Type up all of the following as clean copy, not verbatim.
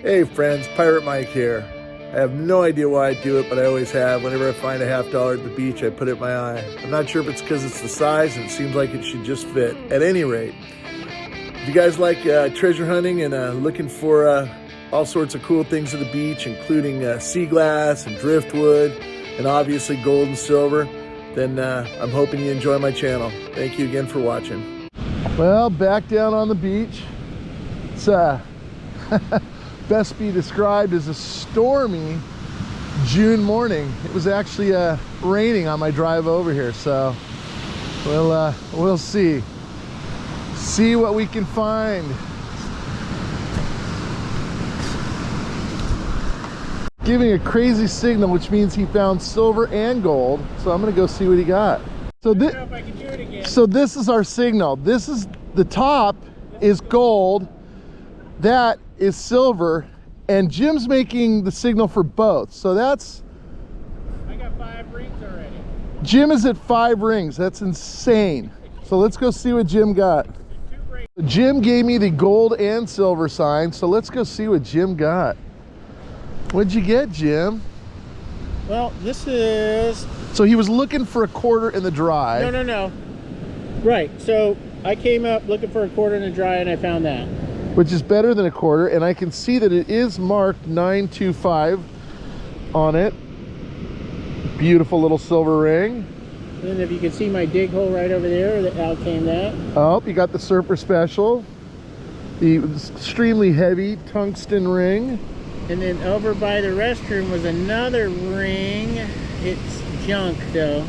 Hey friends, Pirate Mike here. I have no idea why I do it, but I always have. Whenever I find a $50 at the beach, I put it in my eye. I'm not sure if it's because it's the size and it seems like it should just fit. At any rate, if you guys like treasure hunting and looking for all sorts of cool things at the beach, including sea glass and driftwood, and obviously gold and silver, then I'm hoping you enjoy my channel. Thank you again for watching. Well, back down on the beach. It's best be described as a stormy June morning. It was actually raining on my drive over here, so we'll see what we can find. Giving a crazy signal, which means he found silver and gold, so I'm gonna go see what he got. So this is our signal. This is the top is gold, that is silver, and Jim's making the signal for both. So that's, I got 5 rings already. Jim is at 5 rings. That's insane. So let's go see what Jim got. Jim gave me the gold and silver sign, so let's go see what Jim got. What'd you get, Jim? Well, this is... So he was looking for a quarter in the dry. No. Right, so I came up looking for a quarter in the dry and I found that. Which is better than a quarter, and I can see that it is marked 925 on it. Beautiful little silver ring. And then if you can see my dig hole right over there, out came that. Oh, you got the Surfer Special, the extremely heavy tungsten ring. And then over by the restroom was another ring. It's junk though.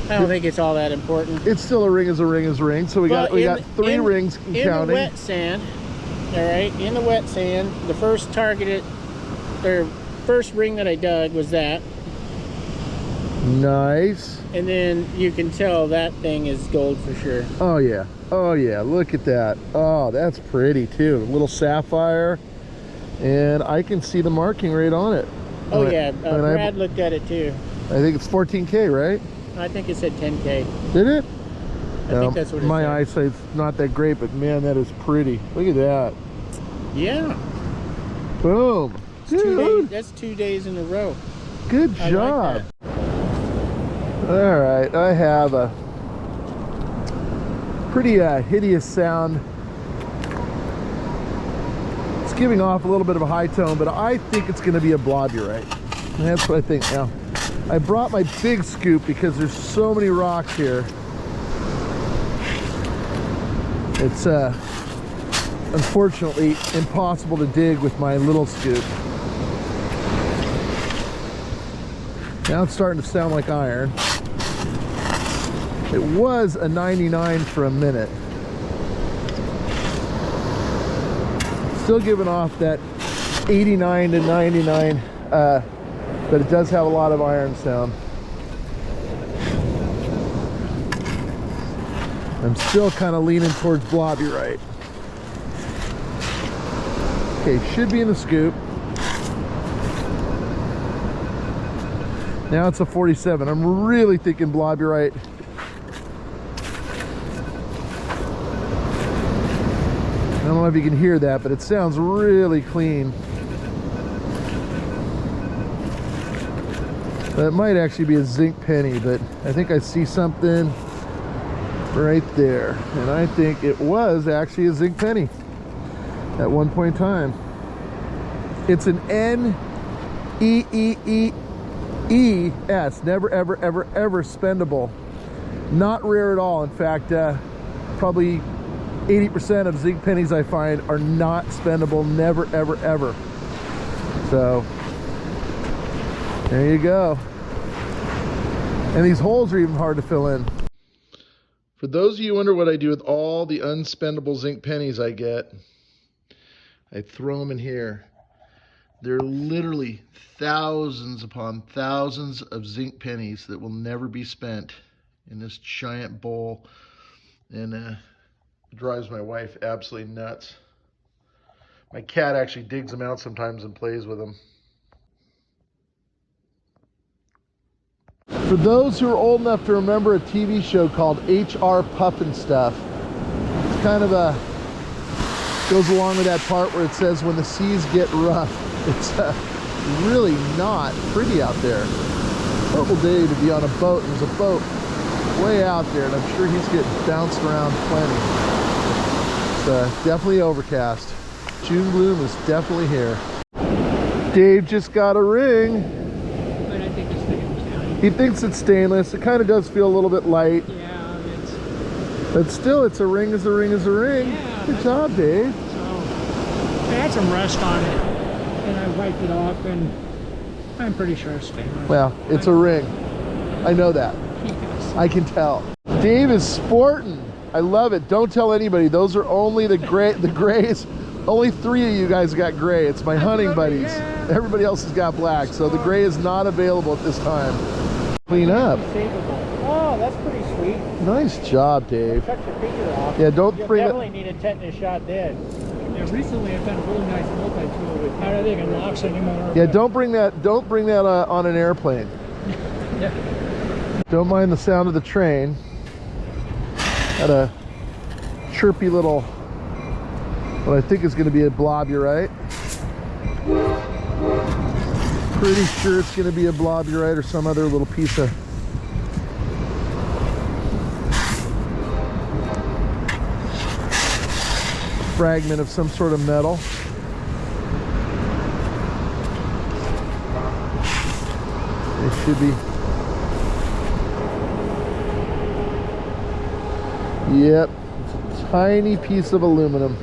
I don't think it's all that important. It's still a ring is a ring is a ring. So we got 3 rings in counting. The wet sand. All right, in the wet sand, the first targeted, or first ring that I dug was that. Nice. And then you can tell that thing is gold for sure. Oh yeah, look at that. Oh, that's pretty too. A little sapphire, and I can see the marking right on it. Oh yeah, Brad looked at it too. I think it's 14K, right? I think it said 10K. Did it? I think that's what it said. My eyesight's not that great, but man, that is pretty. Look at that. Yeah. Boom. That's 2 days in a row. Good job. All right, I have a pretty hideous sound. It's giving off a little bit of a high tone, but I think it's going to be a blobberite. That's what I think now. I brought my big scoop because there's so many rocks here. It's unfortunately impossible to dig with my little scoop. Now it's starting to sound like iron. It was a 99 for a minute. Still giving off that 89 to 99, but it does have a lot of iron sound. I'm still kind of leaning towards blobberite. Okay, should be in the scoop. Now it's a 47. I'm really thinking blobberite. I don't know if you can hear that, but it sounds really clean. That might actually be a zinc penny, but I think I see something right there, and I think it was actually a zinc penny at one point in time. It's an N-E-E-E-E-S, never ever ever ever spendable, not rare at all. In fact, probably 80% of zinc pennies I find are not spendable, never ever ever. So there you go. And these holes are even hard to fill in. For those of you who wonder what I do with all the unspendable zinc pennies I get, I throw them in here. There are literally thousands upon thousands of zinc pennies that will never be spent in this giant bowl, and it drives my wife absolutely nuts. My cat actually digs them out sometimes and plays with them. For those who are old enough to remember a TV show called HR Puffin Stuff, it's kind of a Goes along with that part where it says when the seas get rough. It's really not pretty out there. Horrible day to be on a boat. There's a boat way out there, and I'm sure he's getting bounced around plenty. It's definitely overcast. June gloom is definitely here. Dave just got a ring. But I think it's stainless. He thinks it's stainless. It kind of does feel a little bit light. Yeah, But still, it's a ring is a ring is a ring. Yeah, Good job, Dave. so I had some rust on it, and I wiped it off, and I'm pretty sure it's stainless. Well, it's a ring. I know that. Yes. I can tell. Dave is sporting. I love it. Don't tell anybody. Those are only the grays. Only 3 of you guys got gray. It's my hunting buddies. Yeah. Everybody else has got black. So the gray is not available at this time. Clean up. Oh, that's pretty sweet. Nice job, Dave. Cut your finger off. Yeah, don't You'll bring it. definitely need a tetanus shot then. Yeah, recently I found a really nice multi-tool with, I don't think it locks anymore. Yeah, don't bring that. Don't bring that on an airplane. Yeah. Don't mind the sound of the train. Got a chirpy little, what I think is going to be a blobberite. Pretty sure it's going to be a blobberite or some other little piece of fragment of some sort of metal. It should be. Yep, it's a tiny piece of aluminum.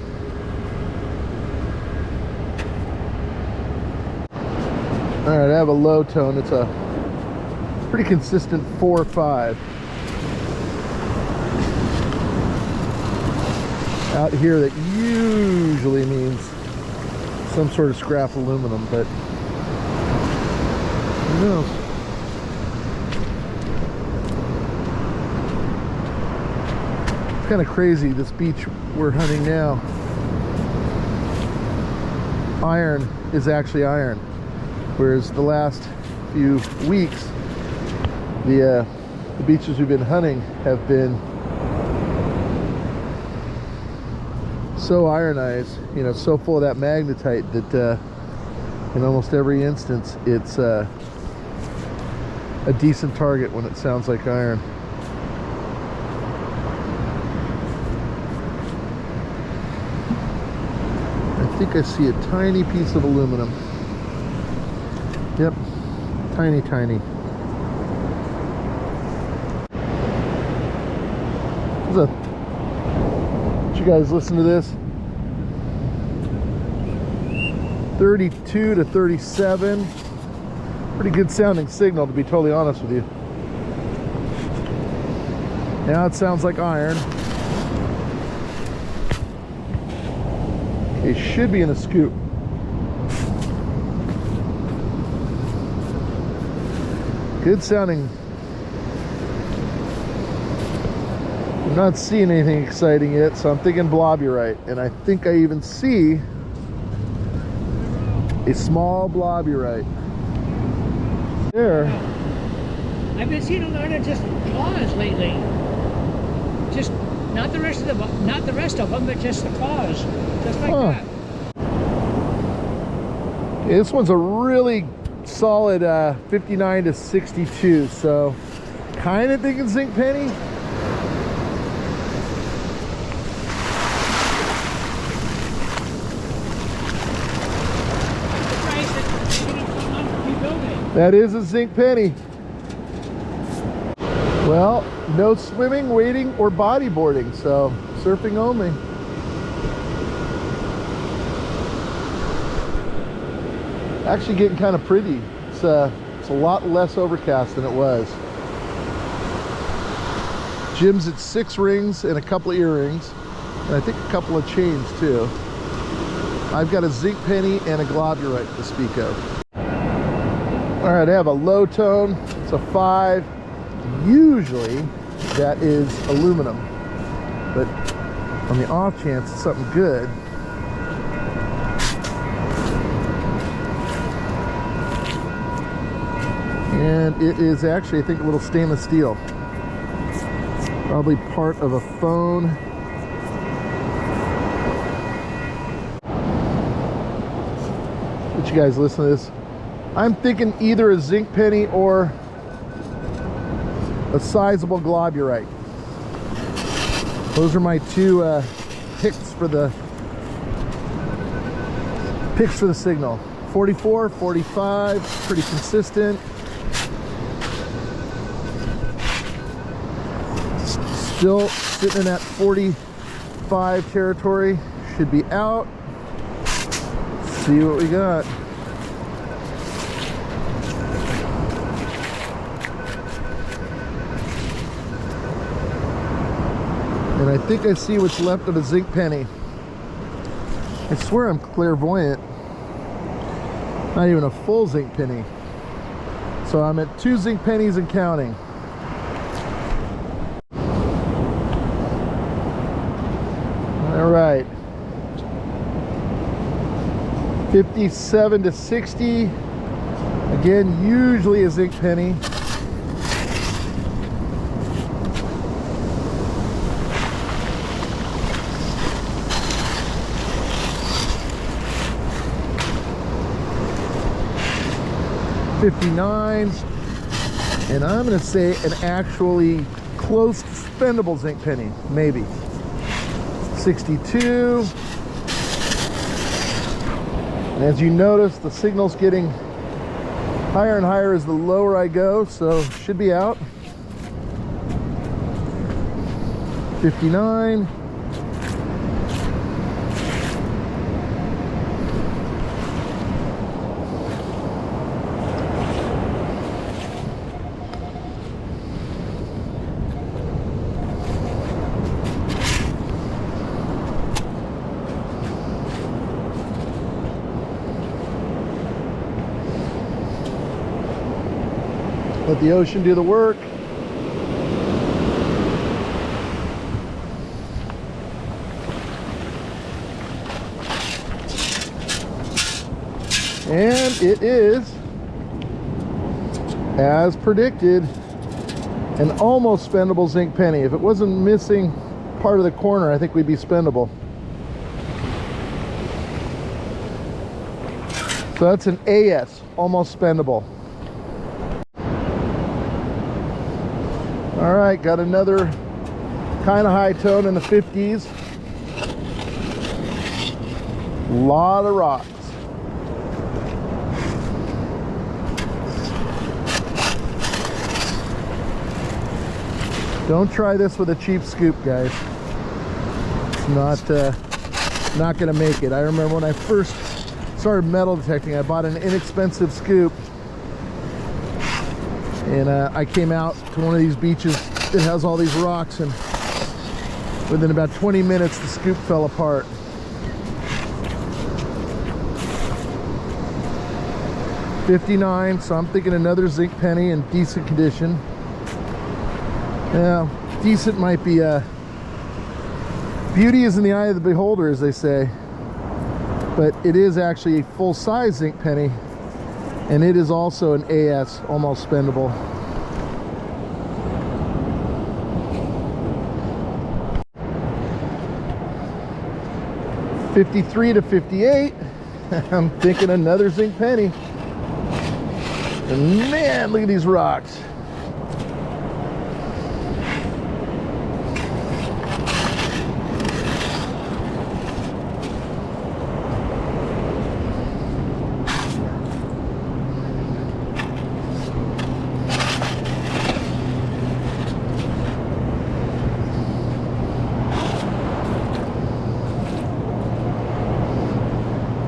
All right, I have a low tone. It's a pretty consistent 4 or 5. Out here, that usually means some sort of scrap aluminum, but who knows? It's kind of crazy, this beach we're hunting now. Iron is actually iron, whereas the last few weeks, the beaches we've been hunting have been so ironized, you know, so full of that magnetite that in almost every instance it's a decent target when it sounds like iron. I think I see a tiny piece of aluminum. Yep, tiny, tiny. Did you guys listen to this? 32 to 37. Pretty good sounding signal, to be totally honest with you. Now it sounds like iron. It should be in a scoop. Good sounding. I'm not seeing anything exciting yet, so I'm thinking blobberite. And I think I even see a small blobberite. There. I've been seeing a lot of just claws lately. Just not the rest of them, but just the claws, just like that. Yeah, this one's a really solid 59 to 62, so kind of thinking zinc penny. That is a zinc penny. Well, no swimming, wading, or bodyboarding, so surfing only. Actually getting kind of pretty. It's a lot less overcast than it was. Jim's at 6 rings and a couple of earrings, and I think a couple of chains too. I've got a zinc penny and a globulite to speak of. All right, I have a low tone. It's a 5. Usually that is aluminum, but on the off chance it's something good. And it is actually, I think, a little stainless steel. Probably part of a phone. let you guys listen to this. I'm thinking either a zinc penny or a sizable globulite. Those are my two picks for the signal. 44, 45, pretty consistent. Still sitting in that 45 territory. Should be out. See what we got. And I think I see what's left of a zinc penny. I swear I'm clairvoyant. Not even a full zinc penny. So I'm at 2 zinc pennies and counting. All right. 57 to 60. Again, usually a zinc penny. $59, and I'm going to say an actually close to spendable zinc penny, maybe. 62. And as you notice, the signal's getting higher and higher as the lower I go, so should be out. 59. Let the ocean do the work. And it is, as predicted, an almost spendable zinc penny. If it wasn't missing part of the corner, I think we'd be spendable. So that's an AS, almost spendable. All right, got another kind of high tone in the 50s. Lot of rocks. Don't try this with a cheap scoop, guys. It's not gonna make it. I remember when I first started metal detecting, I bought an inexpensive scoop, and I came out to one of these beaches that has all these rocks, and within about 20 minutes the scoop fell apart. $59, so I'm thinking another zinc penny in decent condition. Yeah, decent might be beauty is in the eye of the beholder, as they say, but it is actually a full-size zinc penny, and it is also an AS, almost spendable. $53 to $58. I'm thinking another zinc penny. And man, look at these rocks.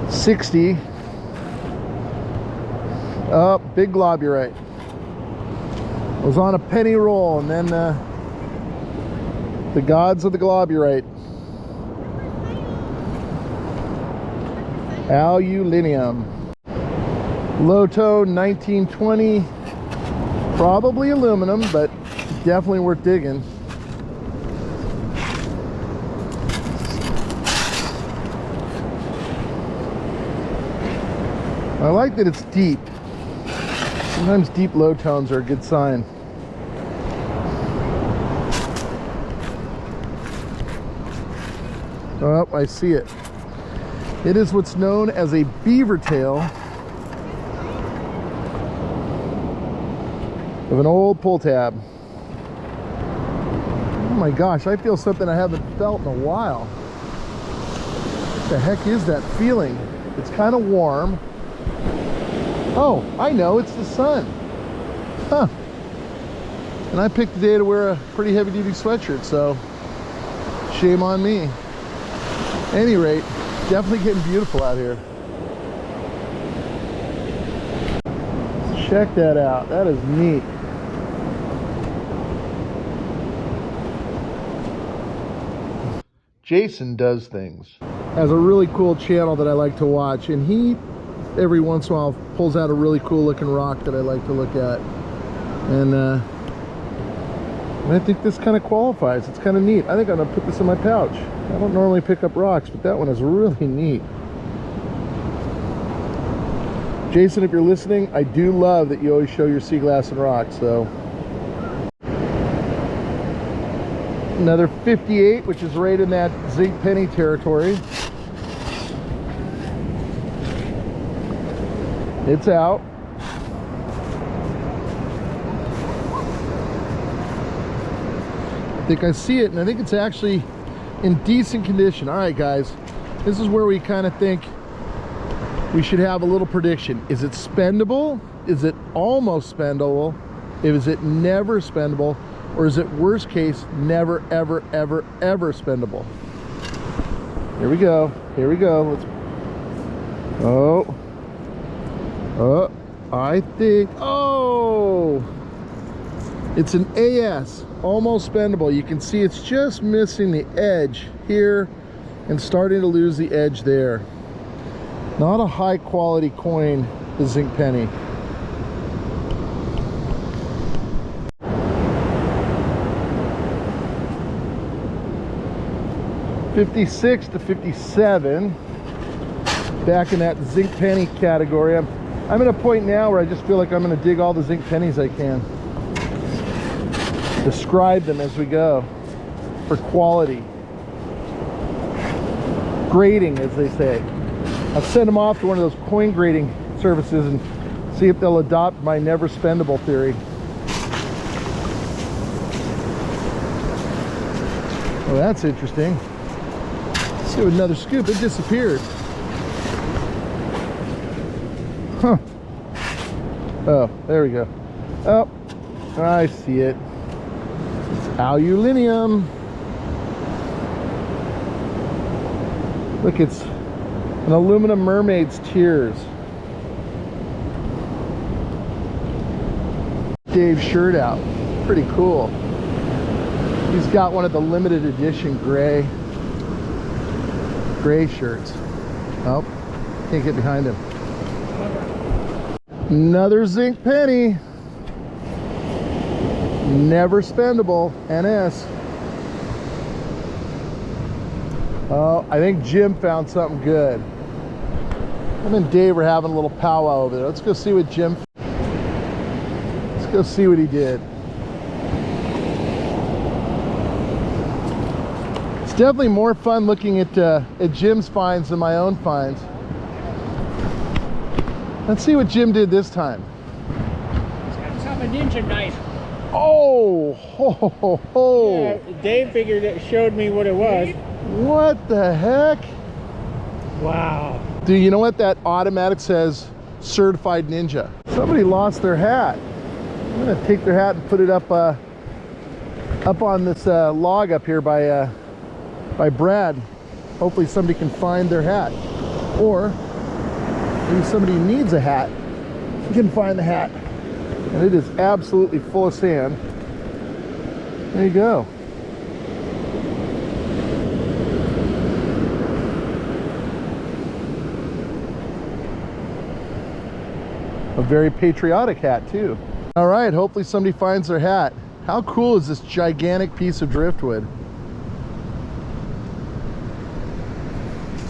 $60. Oh, big globulite. Was on a penny roll, and then the gods of the globulite. Aluminium. Low tone 1920. Probably aluminum, but definitely worth digging. I like that it's deep. Sometimes deep low tones are a good sign. Oh, I see it. It is what's known as a beaver tail of an old pull tab. Oh my gosh, I feel something I haven't felt in a while. What the heck is that feeling? It's kind of warm. Oh, I know, it's the sun. Huh. And I picked the day to wear a pretty heavy duty sweatshirt, so shame on me. At any rate, definitely getting beautiful out here. Check that out, that is neat. Jason Does Things has a really cool channel that I like to watch, and he every once in a while pulls out a really cool looking rock that I like to look at, and I think this kind of qualifies. It's kind of neat. I think I'm gonna put this in my pouch. I don't normally pick up rocks, but that one is really neat. Jason, if you're listening, I do love that you always show your sea glass and rocks. So another 58, which is right in that zinc penny territory. It's out. I think I see it, and I think it's actually in decent condition. All right, guys, this is where we kind of think we should have a little prediction. Is it spendable? Is it almost spendable? Is it never spendable? Or is it worst case, never, ever, ever, ever spendable? Here we go. Here we go. Let's. Oh. Oh. I think. Oh. It's an AS. Almost spendable. You can see it's just missing the edge here and starting to lose the edge there. Not a high quality coin, the zinc penny. $56 to $57, back in that zinc penny category. I'm at a point now where I just feel like I'm going to dig all the zinc pennies I can. Describe them as we go for quality. Grading, as they say. I'll send them off to one of those coin grading services and see if they'll adopt my never spendable theory. Oh, that's interesting. Let's do another scoop. It disappeared. Huh. Oh, there we go. Oh, I see it. It's aluminium. Look, it's an aluminum mermaid's tears. Dave's shirt out. Pretty cool. He's got one of the limited edition gray shirts. Oh, can't get behind him. Another zinc penny. Never spendable. NS. Oh, I think Jim found something good. Him and Dave are having a little powwow over there. Let's go see what Jim. Let's go see what he did. It's definitely more fun looking at Jim's finds than my own finds. Let's see what Jim did this time. It's got some ninja knife. Oh, ho, ho, ho, ho. Yeah, Dave figured it, showed me what it was. What the heck? Wow. Dude, you know what? That automatic says certified ninja. Somebody lost their hat. I'm gonna take their hat and put it up on this log up here by Brad. Hopefully somebody can find their hat, or maybe somebody needs a hat can find the hat. And it is absolutely full of sand. There you go. A very patriotic hat too. All right, hopefully somebody finds their hat. How cool is this gigantic piece of driftwood?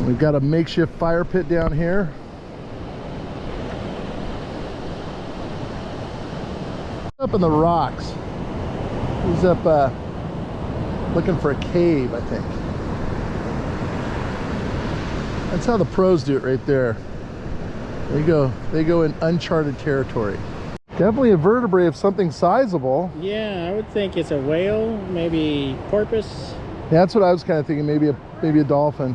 We've got a makeshift fire pit down here. Up in the rocks. He's up looking for a cave, I think. That's how the pros do it right there. They go in uncharted territory. Definitely a vertebrae of something sizable. Yeah, I would think it's a whale, maybe porpoise. That's what I was kind of thinking. Maybe a dolphin.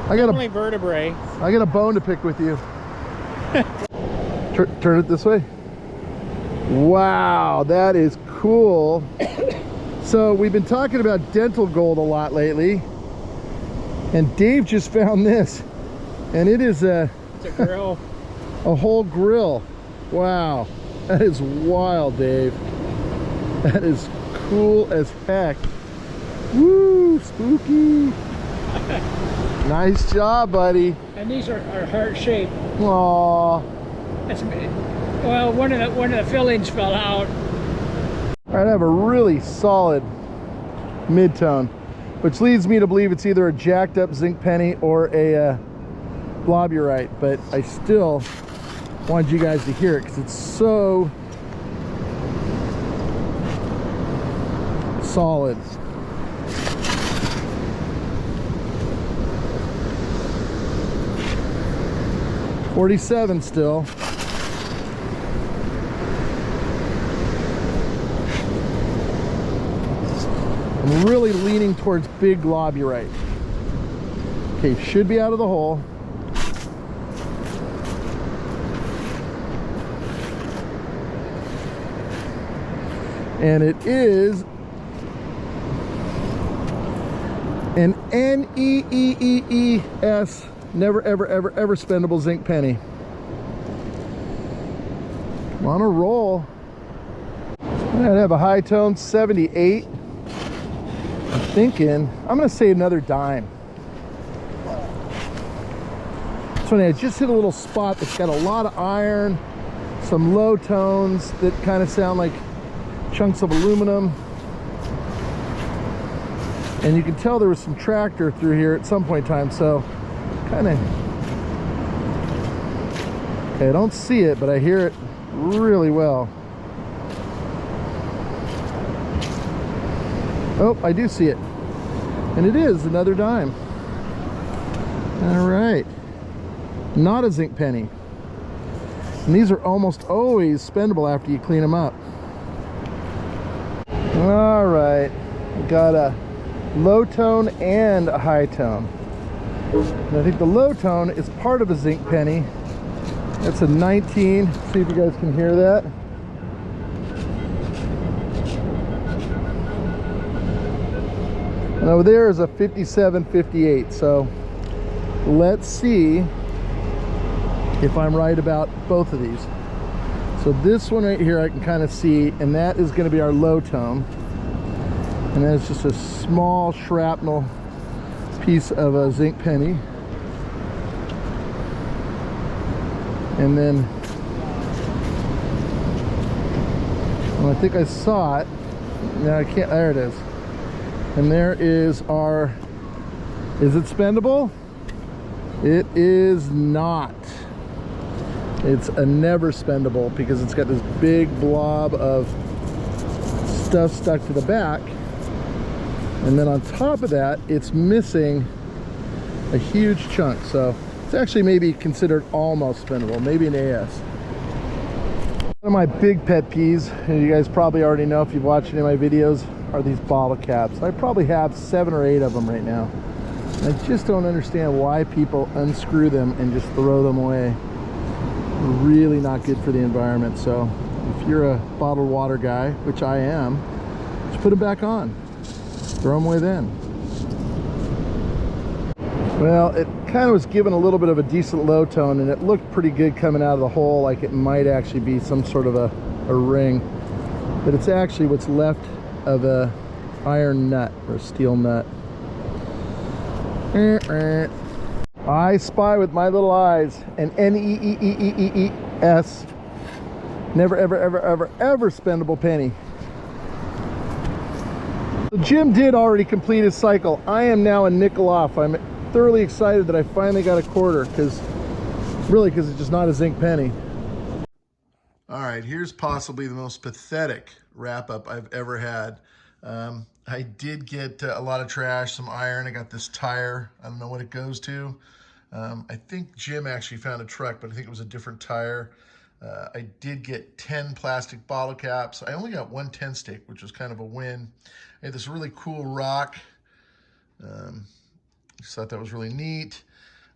Definitely vertebrae. I got a bone to pick with you. Turn it this way. Wow, that is cool. So we've been talking about dental gold a lot lately, and Dave just found this, and it is It's a grill. a whole grill. Wow, that is wild, Dave. That is cool as heck. Woo, spooky. Nice job, buddy. And these are heart-shaped. Aww. That's, well, one of the fillings fell out. All right, I have a really solid mid-tone, which leads me to believe it's either a jacked up zinc penny or a blobberite, but I still wanted you guys to hear it because it's so solid. $47 still. I'm really leaning towards big globulite. Okay, should be out of the hole. And it is an NEEEES, never ever ever ever spendable zinc penny. I'm on a roll. I'd have a high tone 78. I'm thinking I'm gonna say another dime. It's funny, I just hit a little spot that's got a lot of iron, some low tones that kind of sound like chunks of aluminum, and you can tell there was some tractor through here at some point in time, so kind of, I don't see it, but I hear it really well. Oh, I do see it, and it is another dime. All right, not a zinc penny, and these are almost always spendable after you clean them up. All right, got a low tone and a high tone. And I think the low tone is part of a zinc penny. That's a 19. See if you guys can hear that. And over there is a 57.58. So let's see if I'm right about both of these. So this one right here I can kind of see, and that is going to be our low tone. And that's just a small shrapnel piece of a zinc penny. And then, well, I think I saw it. No, I can't, there it is. And there is our, is it spendable? It is not. It's a never spendable because it's got this big blob of stuff stuck to the back. And then on top of that, it's missing a huge chunk. So it's actually maybe considered almost spendable, maybe an AS. One of my big pet peeves, and you guys probably already know if you've watched any of my videos, are these bottle caps. I probably have 7 or 8 of them right now. I just don't understand why people unscrew them and just throw them away. Really not good for the environment. So if you're a bottled water guy, which I am, just put them back on. Throw them away then. Well, it kind of was given a little bit of a decent low tone, and it looked pretty good coming out of the hole, like it might actually be some sort of a ring. But it's actually what's left of a iron nut or a steel nut. I spy with my little eyes an NEEEEES, never ever ever ever ever spendable penny. So Jim did already complete his cycle. I am now a nickel off. I'm thoroughly excited that I finally got a quarter, because it's just not a zinc penny. All right, here's possibly the most pathetic wrap up I've ever had. I did get a lot of trash, some iron. I got this tire. I don't know what it goes to. I think Jim actually found a truck, but I think it was a different tire. I did get 10 plastic bottle caps. I only got one 10 stick, which was kind of a win. I had this really cool rock. Just thought that was really neat.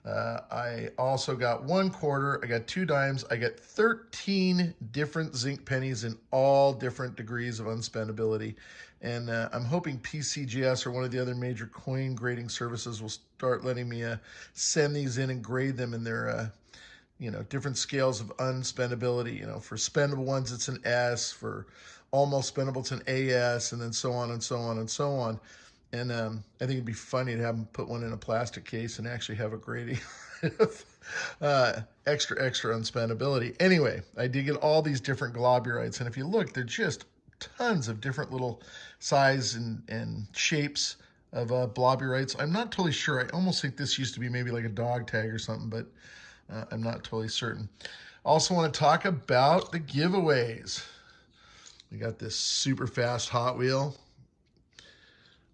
I also got 1/4, I got 2 dimes, I got 13 different zinc pennies in all different degrees of unspendability. And I'm hoping PCGS or one of the other major coin grading services will start letting me send these in and grade them in their different scales of unspendability. For spendable ones, it's an S. For almost spendable, it's an AS, and then so on and so on and so on. And I think it'd be funny to have them put one in a plastic case and actually have a grading of extra unspendability. Anyway, I did get all these different globurites, and if you look, they're just tons of different little size and shapes of bloburites. I'm not totally sure. I almost think this used to be maybe like a dog tag or something, but I'm not totally certain. Also want to talk about the giveaways. We got this super fast Hot Wheel.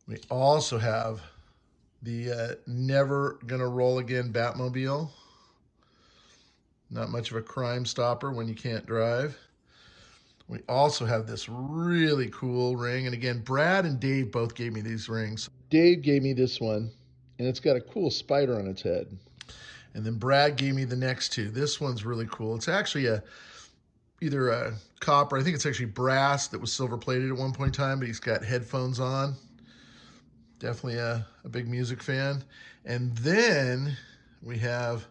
We also have the Never Gonna Roll Again Batmobile. Not much of a crime stopper when you can't drive. We also have this really cool ring. And again, Brad and Dave both gave me these rings. Dave gave me this one, and it's got a cool spider on its head. And then Brad gave me the next two. This one's really cool. It's actually either a copper, I think it's actually brass that was silver plated at one point in time, but he's got headphones on. Definitely a big music fan. And then we have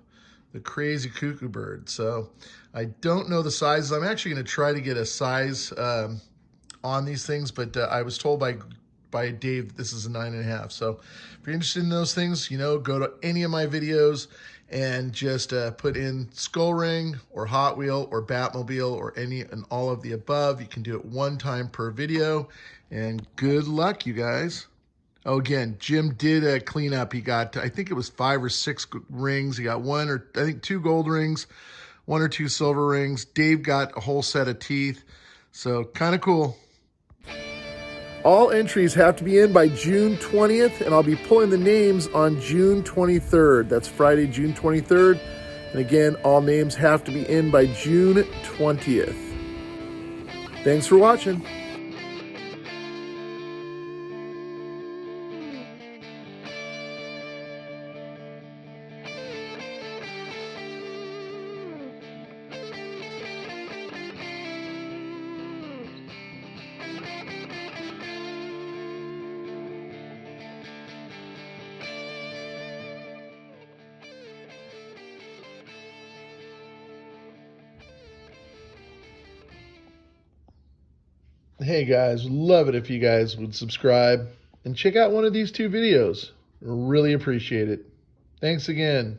the crazy cuckoo bird. So I don't know the sizes. I'm actually going to try to get a size on these things, but I was told by Dave that this is a 9.5. So if you're interested in those things, go to any of my videos and just put in Skull Ring or Hot Wheel or Batmobile or any and all of the above. You can do it one time per video, and good luck, you guys. Oh, again, Jim did clean up. He got, I think it was 5 or 6 rings. He got 2 gold rings, 1 or 2 silver rings. Dave got a whole set of teeth. So kind of cool. All entries have to be in by June 20th, and I'll be pulling the names on June 23rd. That's Friday, June 23rd. And again, all names have to be in by June 20th. Thanks for watching. Hey guys, love it if you guys would subscribe and check out one of these 2 videos. Really appreciate it. Thanks again.